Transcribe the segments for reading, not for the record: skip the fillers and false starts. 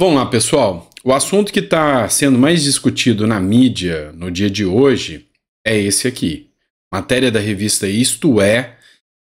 Vamos lá, pessoal. O assunto que está sendo mais discutido na mídia no dia de hoje é esse aqui. Matéria da revista Isto É: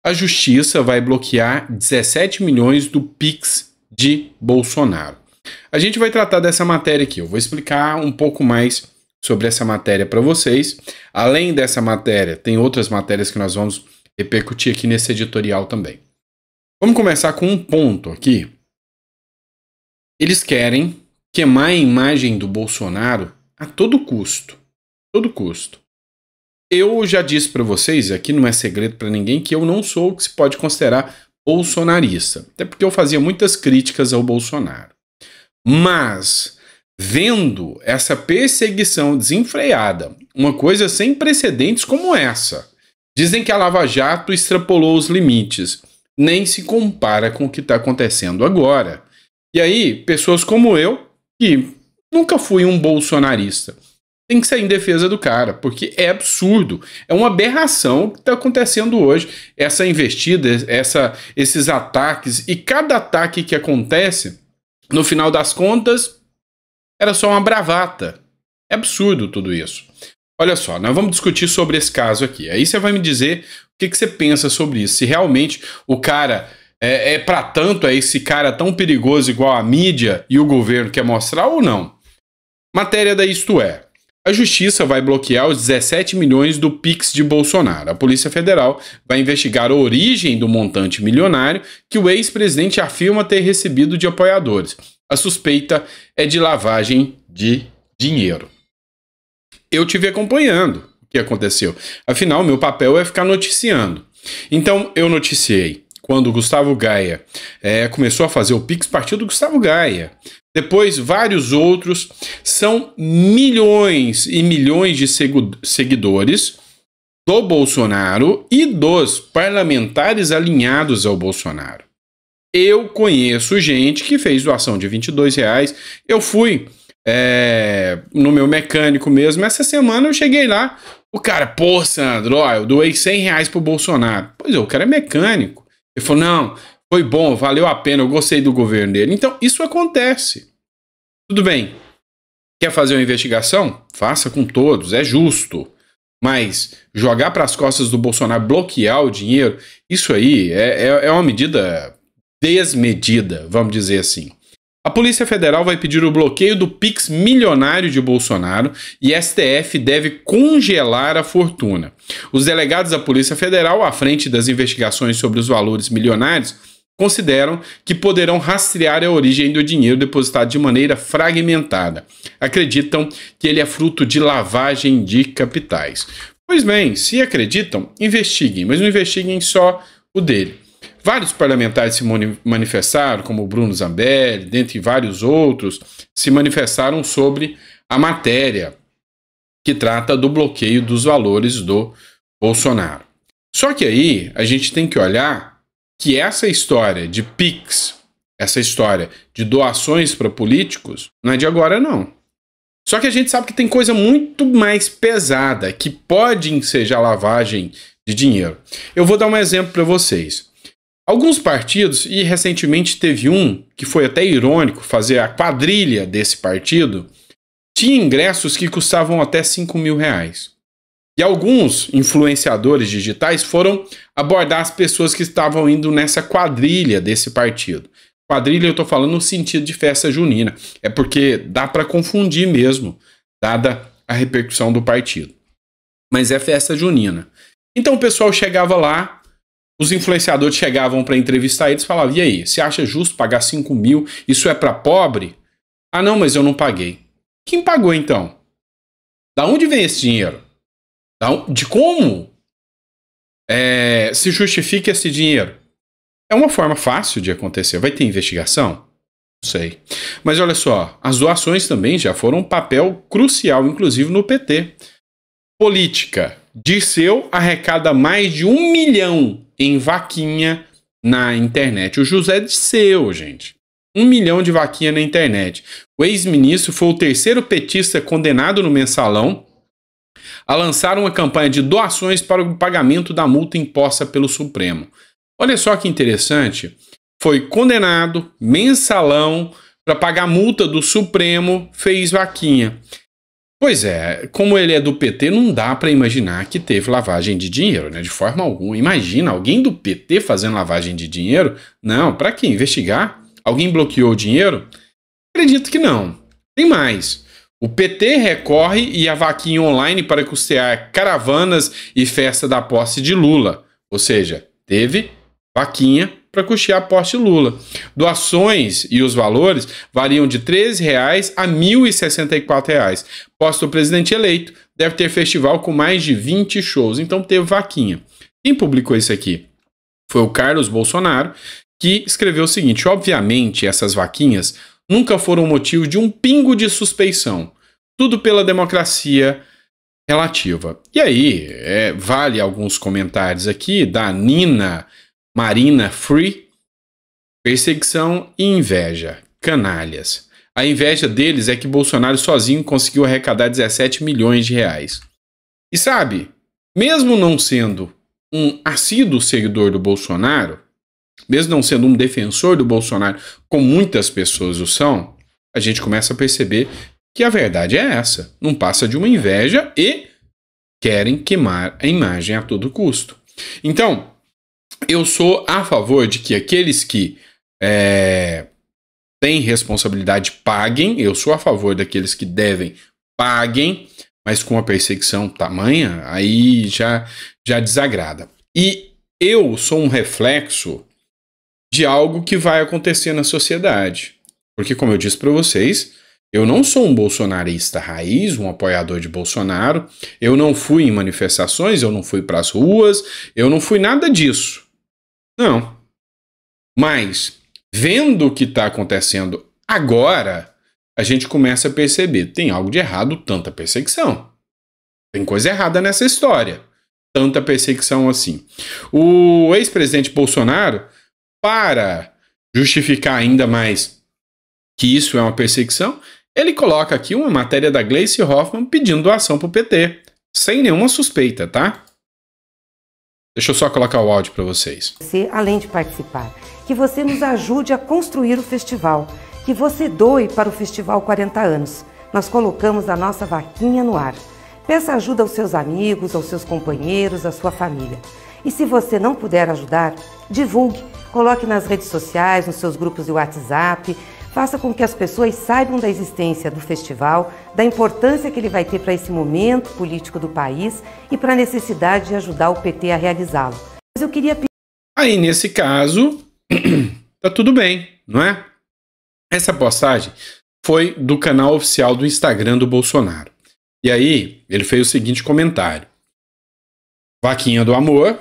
a Justiça vai bloquear 17 milhões do Pix de Bolsonaro. A gente vai tratar dessa matéria aqui. Eu vou explicar um pouco mais sobre essa matéria para vocês. Além dessa matéria, tem outras matérias que nós vamos repercutir aqui nesse editorial também. Vamos começar com um ponto aqui. Eles querem queimar a imagem do Bolsonaro a todo custo. Todo custo. Eu já disse para vocês, aqui não é segredo para ninguém, que eu não sou o que se pode considerar bolsonarista. Até porque eu fazia muitas críticas ao Bolsonaro. Mas, vendo essa perseguição desenfreada, uma coisa sem precedentes como essa, dizem que a Lava Jato extrapolou os limites. Nem se compara com o que está acontecendo agora. E aí, pessoas como eu, que nunca fui um bolsonarista, tem que sair em defesa do cara, porque é absurdo. É uma aberração o que está acontecendo hoje. Essa investida, esses ataques, e cada ataque que acontece, no final das contas, era só uma bravata. É absurdo tudo isso. Olha só, nós vamos discutir sobre esse caso aqui. Aí você vai me dizer o que você pensa sobre isso. Se realmente o cara é para tanto, é esse cara tão perigoso igual a mídia e o governo quer mostrar ou não. Matéria da Isto É: a Justiça vai bloquear os 17 milhões do Pix de Bolsonaro. A Polícia Federal vai investigar a origem do montante milionário que o ex-presidente afirma ter recebido de apoiadores. A suspeita é de lavagem de dinheiro. Eu tive acompanhando o que aconteceu. Afinal, meu papel é ficar noticiando. Então, eu noticiei quando o Gustavo Gaia começou a fazer o Pix, partiu do Gustavo Gaia. Depois, vários outros. São milhões e milhões de seguidores do Bolsonaro e dos parlamentares alinhados ao Bolsonaro. Eu conheço gente que fez doação de R$22. Eu fui no meu mecânico mesmo. Essa semana eu cheguei lá. O cara, pô, Sandro, ó, eu doei R$100 pro Bolsonaro. Pois é, o cara é mecânico. Ele falou, não, foi bom, valeu a pena, eu gostei do governo dele. Então, isso acontece. Tudo bem. Quer fazer uma investigação? Faça com todos, é justo. Mas jogar para as costas do Bolsonaro, bloquear o dinheiro, isso aí é uma medida desmedida, vamos dizer assim. A Polícia Federal vai pedir o bloqueio do Pix milionário de Bolsonaro e STF deve congelar a fortuna. Os delegados da Polícia Federal, à frente das investigações sobre os valores milionários, consideram que poderão rastrear a origem do dinheiro depositado de maneira fragmentada. Acreditam que ele é fruto de lavagem de capitais. Pois bem, se acreditam, investiguem, mas não investiguem só o dele. Vários parlamentares se manifestaram, como o Bruno Zambelli, dentre vários outros, se manifestaram sobre a matéria que trata do bloqueio dos valores do Bolsonaro. Só que aí a gente tem que olhar que essa história de Pix, essa história de doações para políticos, não é de agora não. Só que a gente sabe que tem coisa muito mais pesada que pode ensejar lavagem de dinheiro. Eu vou dar um exemplo para vocês. Alguns partidos, e recentemente teve um que foi até irônico fazer a quadrilha desse partido, tinha ingressos que custavam até R$5.000. E alguns influenciadores digitais foram abordar as pessoas que estavam indo nessa quadrilha desse partido. Quadrilha eu estou falando no sentido de festa junina. É porque dá para confundir mesmo, dada a repercussão do partido. Mas é festa junina. Então o pessoal chegava lá, os influenciadores chegavam para entrevistar eles e falavam, e aí, você acha justo pagar 5 mil? Isso é para pobre? Ah não, mas eu não paguei. Quem pagou então? Da onde vem esse dinheiro? De como se justifica esse dinheiro? É uma forma fácil de acontecer. Vai ter investigação? Não sei. Mas olha só, as doações também já foram um papel crucial, inclusive no PT. Política. Dirceu arrecada mais de 1 milhão em vaquinha na internet. O José Dirceu, gente. 1 milhão de vaquinha na internet. O ex-ministro foi o terceiro petista condenado no Mensalão a lançar uma campanha de doações para o pagamento da multa imposta pelo Supremo. Olha só que interessante. Foi condenado, Mensalão, para pagar a multa do Supremo, fez vaquinha. Pois é, como ele é do PT, não dá para imaginar que teve lavagem de dinheiro, né? De forma alguma. Imagina alguém do PT fazendo lavagem de dinheiro? Não, para quê? Investigar? Alguém bloqueou o dinheiro? Acredito que não. Tem mais. O PT recorre e a vaquinha online para custear caravanas e festa da posse de Lula. Ou seja, teve vaquinha para custear a posse de Lula. Doações e os valores variam de R$ 13,00 a R$ 1.064. Posse do presidente eleito. Deve ter festival com mais de 20 shows. Então teve vaquinha. Quem publicou isso aqui? Foi o Carlos Bolsonaro, que escreveu o seguinte: obviamente essas vaquinhas nunca foram motivo de um pingo de suspeição. Tudo pela democracia relativa. E aí, vale alguns comentários aqui da Nina Marina Free. Perseguição e inveja. Canalhas. A inveja deles é que Bolsonaro sozinho conseguiu arrecadar 17 milhões de reais. E sabe, mesmo não sendo um assíduo seguidor do Bolsonaro, mesmo não sendo um defensor do Bolsonaro, como muitas pessoas o são, a gente começa a perceber que a verdade é essa. Não passa de uma inveja e querem queimar a imagem a todo custo. Então, eu sou a favor de que aqueles que têm responsabilidade paguem. Eu sou a favor daqueles que devem paguem, mas com a perseguição tamanha, aí já desagrada. E eu sou um reflexo de algo que vai acontecer na sociedade. Porque, como eu disse para vocês, eu não sou um bolsonarista raiz, um apoiador de Bolsonaro, eu não fui em manifestações, eu não fui para as ruas, eu não fui nada disso. Não. Mas, vendo o que está acontecendo agora, a gente começa a perceber, tem algo de errado, tanta perseguição. Tem coisa errada nessa história. Tanta perseguição assim. O ex-presidente Bolsonaro, para justificar ainda mais que isso é uma perseguição, ele coloca aqui uma matéria da Gleice Hoffmann pedindo doação para o PT, sem nenhuma suspeita, tá? Deixa eu só colocar o áudio para vocês. Você, além de participar, que você nos ajude a construir o festival, que você doe para o Festival 40 anos. Nós colocamos a nossa vaquinha no ar. Peça ajuda aos seus amigos, aos seus companheiros, à sua família. E se você não puder ajudar, divulgue, coloque nas redes sociais, nos seus grupos de WhatsApp, faça com que as pessoas saibam da existência do festival, da importância que ele vai ter para esse momento político do país e para a necessidade de ajudar o PT a realizá-lo. Mas eu queria pedir... Aí, nesse caso, tá tudo bem, não é? Essa postagem foi do canal oficial do Instagram do Bolsonaro. E aí, ele fez o seguinte comentário: vaquinha do amor,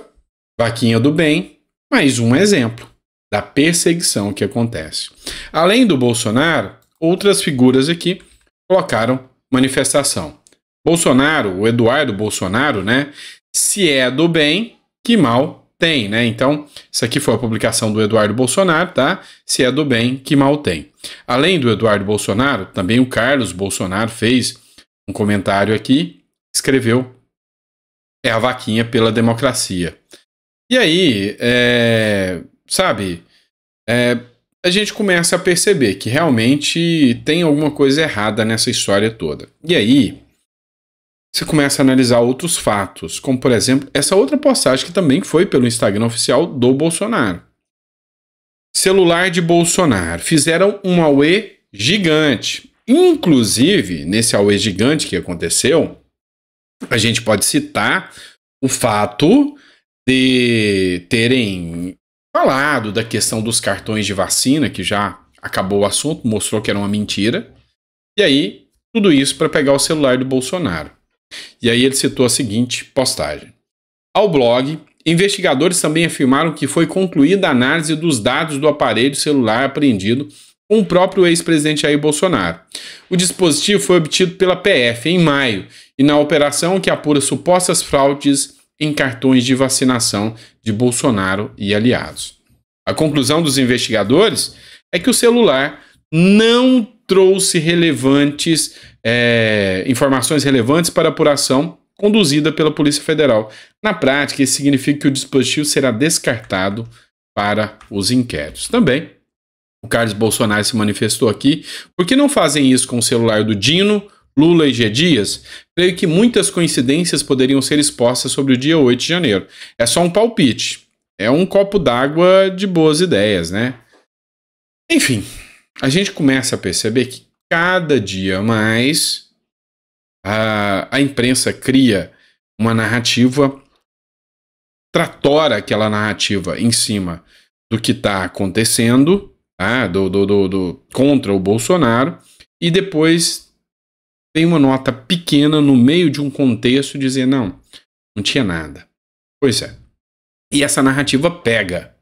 vaquinha do bem, mais um exemplo da perseguição que acontece. Além do Bolsonaro, outras figuras aqui colocaram manifestação. Bolsonaro, o Eduardo Bolsonaro, né? Se é do bem, que mal tem, né? Então, isso aqui foi a publicação do Eduardo Bolsonaro, tá? Se é do bem, que mal tem. Além do Eduardo Bolsonaro, também o Carlos Bolsonaro fez um comentário aqui, escreveu: é a vaquinha pela democracia. E aí, sabe, a gente começa a perceber que realmente tem alguma coisa errada nessa história toda. E aí, você começa a analisar outros fatos, como, por exemplo, essa outra postagem que também foi pelo Instagram oficial do Bolsonaro. Celular de Bolsonaro. Fizeram um auê gigante. Inclusive, nesse auê gigante que aconteceu, a gente pode citar o fato de terem falado da questão dos cartões de vacina, que já acabou o assunto, mostrou que era uma mentira. E aí, tudo isso para pegar o celular do Bolsonaro. E aí ele citou a seguinte postagem. Ao blog, investigadores também afirmaram que foi concluída a análise dos dados do aparelho celular apreendido com o próprio ex-presidente Jair Bolsonaro. O dispositivo foi obtido pela PF em maio e na operação que apura supostas fraudes em cartões de vacinação de Bolsonaro e aliados. A conclusão dos investigadores é que o celular não trouxe informações relevantes para a apuração conduzida pela Polícia Federal. Na prática, isso significa que o dispositivo será descartado para os inquéritos. Também, O Carlos Bolsonaro se manifestou aqui. Por que não fazem isso com o celular do Dino, Lula e G. Dias? Creio que muitas coincidências poderiam ser expostas sobre o dia 8 de janeiro. É só um palpite. É um copo d'água de boas ideias, né? Enfim, a gente começa a perceber que cada dia mais a imprensa cria uma narrativa, tratora aquela narrativa em cima do que está acontecendo, tá? Contra o Bolsonaro, e depois tem uma nota pequena no meio de um contexto dizer, não tinha nada. Pois é. E essa narrativa pega.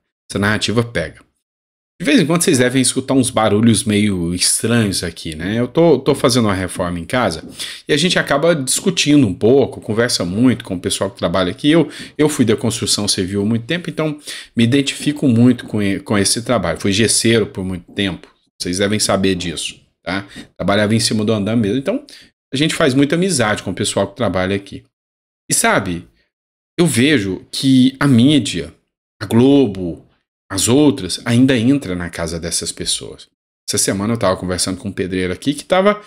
De vez em quando vocês devem escutar uns barulhos meio estranhos aqui, né? Eu tô fazendo uma reforma em casa e a gente acaba discutindo um pouco, conversa muito com o pessoal que trabalha aqui. Eu fui da construção civil há muito tempo, então me identifico muito com esse trabalho. Fui gesseiro por muito tempo, vocês devem saber disso, tá? Trabalhava em cima do andame mesmo, então a gente faz muita amizade com o pessoal que trabalha aqui. E sabe, eu vejo que a mídia, a Globo, as outras, ainda entra na casa dessas pessoas. Essa semana eu estava conversando com um pedreiro aqui que estava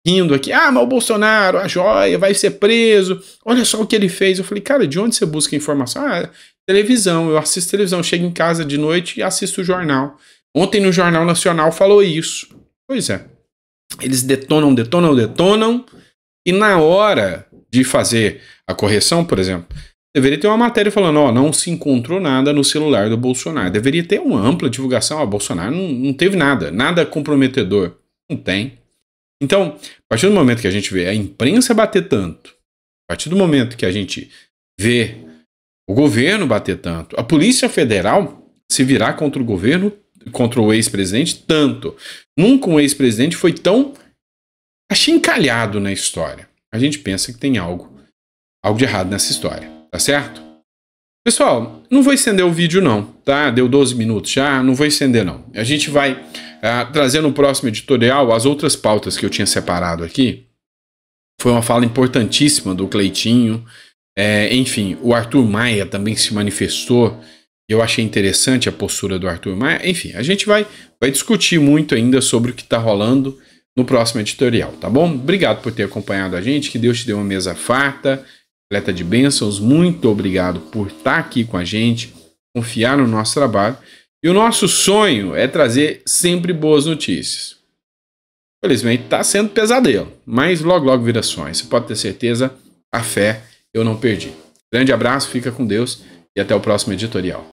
rindo aqui. Ah, mas o Bolsonaro, a joia, vai ser preso. Olha só o que ele fez. Eu falei, cara, de onde você busca informação? Ah, televisão. Eu assisto televisão. Chego em casa de noite e assisto o jornal. Ontem no Jornal Nacional falou isso. Pois é. Eles detonam. E na hora de fazer a correção, por exemplo, deveria ter uma matéria falando, ó, não se encontrou nada no celular do Bolsonaro. Deveria ter uma ampla divulgação. Ó, Bolsonaro não teve nada comprometedor. Não tem. Então, a partir do momento que a gente vê a imprensa bater tanto, a partir do momento que a gente vê o governo bater tanto, a Polícia Federal se virar contra o governo, contra o ex-presidente, tanto. Nunca um ex-presidente foi tão achincalhado na história. A gente pensa que tem algo de errado nessa história. Tá certo? Pessoal, não vou estender o vídeo não, tá? Deu 12 minutos já, não vou estender não. A gente vai trazer no próximo editorial as outras pautas que eu tinha separado aqui. Foi uma fala importantíssima do Cleitinho. Enfim, o Arthur Maia também se manifestou. Eu achei interessante a postura do Arthur Maia. Enfim, a gente vai discutir muito ainda sobre o que tá rolando no próximo editorial, tá bom? Obrigado por ter acompanhado a gente, que Deus te dê uma mesa farta, repleta de bênçãos. Muito obrigado por estar aqui com a gente, confiar no nosso trabalho. E o nosso sonho é trazer sempre boas notícias. Felizmente está sendo pesadelo, mas logo vira sonho. Você pode ter certeza, a fé eu não perdi. Grande abraço, fica com Deus e até o próximo editorial.